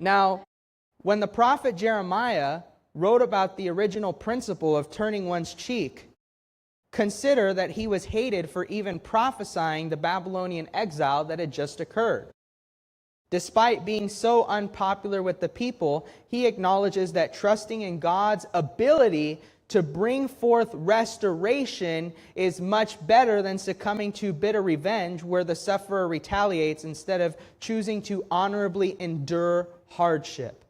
Now, when the prophet Jeremiah wrote about the original principle of turning one's cheek, consider that he was hated for even prophesying the Babylonian exile that had just occurred. Despite being so unpopular with the people, he acknowledges that trusting in God's ability to bring forth restoration is much better than succumbing to bitter revenge, where the sufferer retaliates instead of choosing to honorably endure hardship.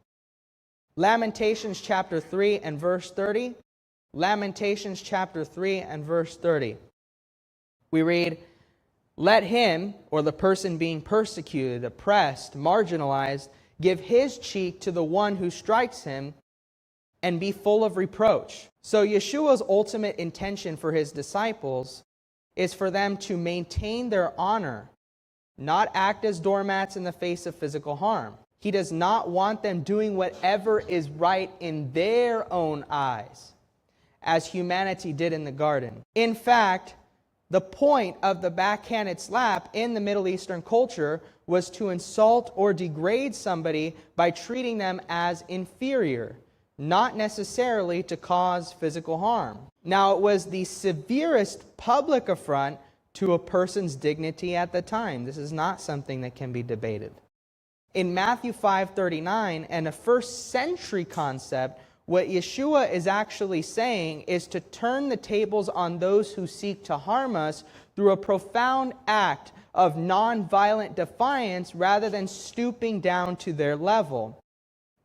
Lamentations chapter 3 and verse 30. Lamentations chapter 3 and verse 30. We read, "Let him," or the person being persecuted, oppressed, marginalized, "give his cheek to the one who strikes him and be full of reproach." So Yeshua's ultimate intention for his disciples is for them to maintain their honor, not act as doormats in the face of physical harm. He does not want them doing whatever is right in their own eyes, as humanity did in the garden. In fact, the point of the backhanded slap in the Middle Eastern culture was to insult or degrade somebody by treating them as inferior, not necessarily to cause physical harm. Now, it was the severest public affront to a person's dignity at the time. This is not something that can be debated. In Matthew 5:39, and a first century concept, what Yeshua is actually saying is to turn the tables on those who seek to harm us through a profound act of nonviolent defiance rather than stooping down to their level.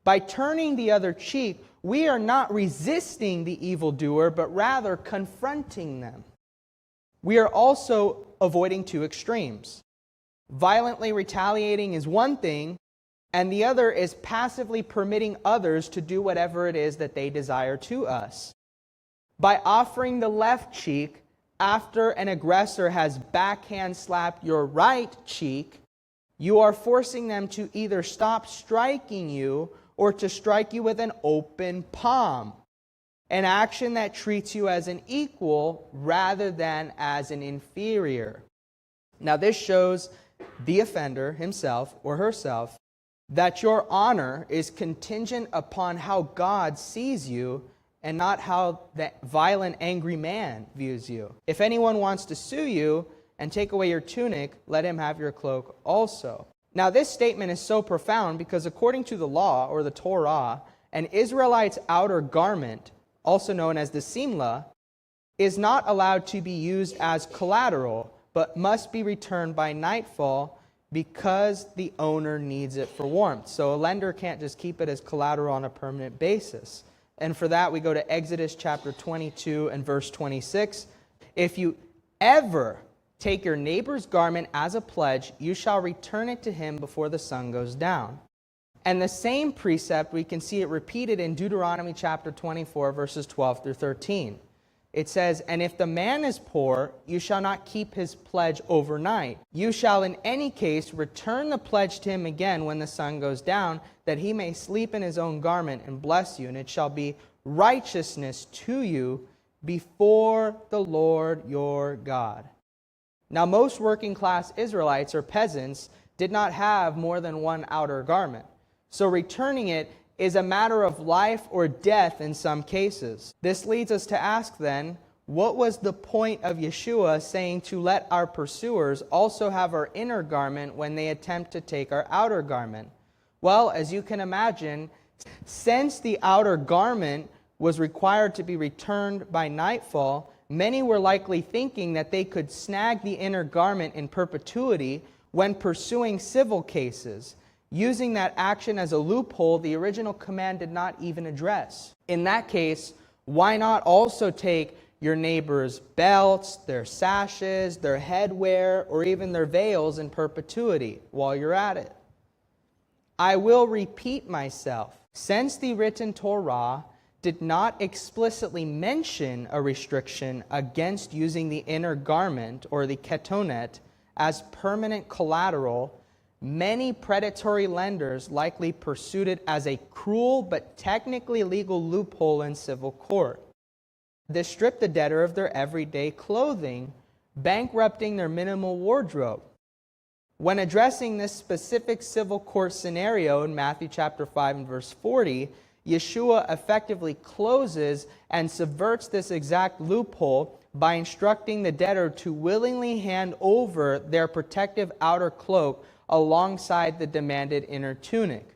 By turning the other cheek, we are not resisting the evildoer, but rather confronting them. We are also avoiding two extremes. Violently retaliating is one thing, and the other is passively permitting others to do whatever it is that they desire to us. By offering the left cheek after an aggressor has backhand slapped your right cheek, you are forcing them to either stop striking you or to strike you with an open palm, an action that treats you as an equal rather than as an inferior. Now, this shows the offender himself or herself that your honor is contingent upon how God sees you and not how the violent, angry man views you. If anyone wants to sue you and take away your tunic, let him have your cloak also. Now, this statement is so profound because according to the law, or the Torah, an Israelite's outer garment, also known as the simla, is not allowed to be used as collateral, but must be returned by nightfall because the owner needs it for warmth. So a lender can't just keep it as collateral on a permanent basis. And for that, we go to Exodus chapter 22 and verse 26. "If you ever take your neighbor's garment as a pledge, you shall return it to him before the sun goes down." And the same precept, we can see it repeated in Deuteronomy chapter 24, verses 12 through 13. It says, "And if the man is poor, you shall not keep his pledge overnight. You shall in any case return the pledge to him again when the sun goes down, that he may sleep in his own garment and bless you. And it shall be righteousness to you before the Lord your God." Now, most working class Israelites or peasants did not have more than one outer garment. So returning it is a matter of life or death in some cases. This leads us to ask then, what was the point of Yeshua saying to let our pursuers also have our inner garment when they attempt to take our outer garment? Well, as you can imagine, since the outer garment was required to be returned by nightfall, many were likely thinking that they could snag the inner garment in perpetuity when pursuing civil cases, using that action as a loophole the original command did not even address. In that case, why not also take your neighbor's belts, their sashes, their headwear, or even their veils in perpetuity while you're at it? I will repeat myself. Since the written Torah did not explicitly mention a restriction against using the inner garment or the ketonet as permanent collateral, many predatory lenders likely pursued it as a cruel but technically legal loophole in civil court. This stripped the debtor of their everyday clothing, bankrupting their minimal wardrobe. When addressing this specific civil court scenario in Matthew chapter 5 and verse 40, Yeshua effectively closes and subverts this exact loophole by instructing the debtor to willingly hand over their protective outer cloak alongside the demanded inner tunic.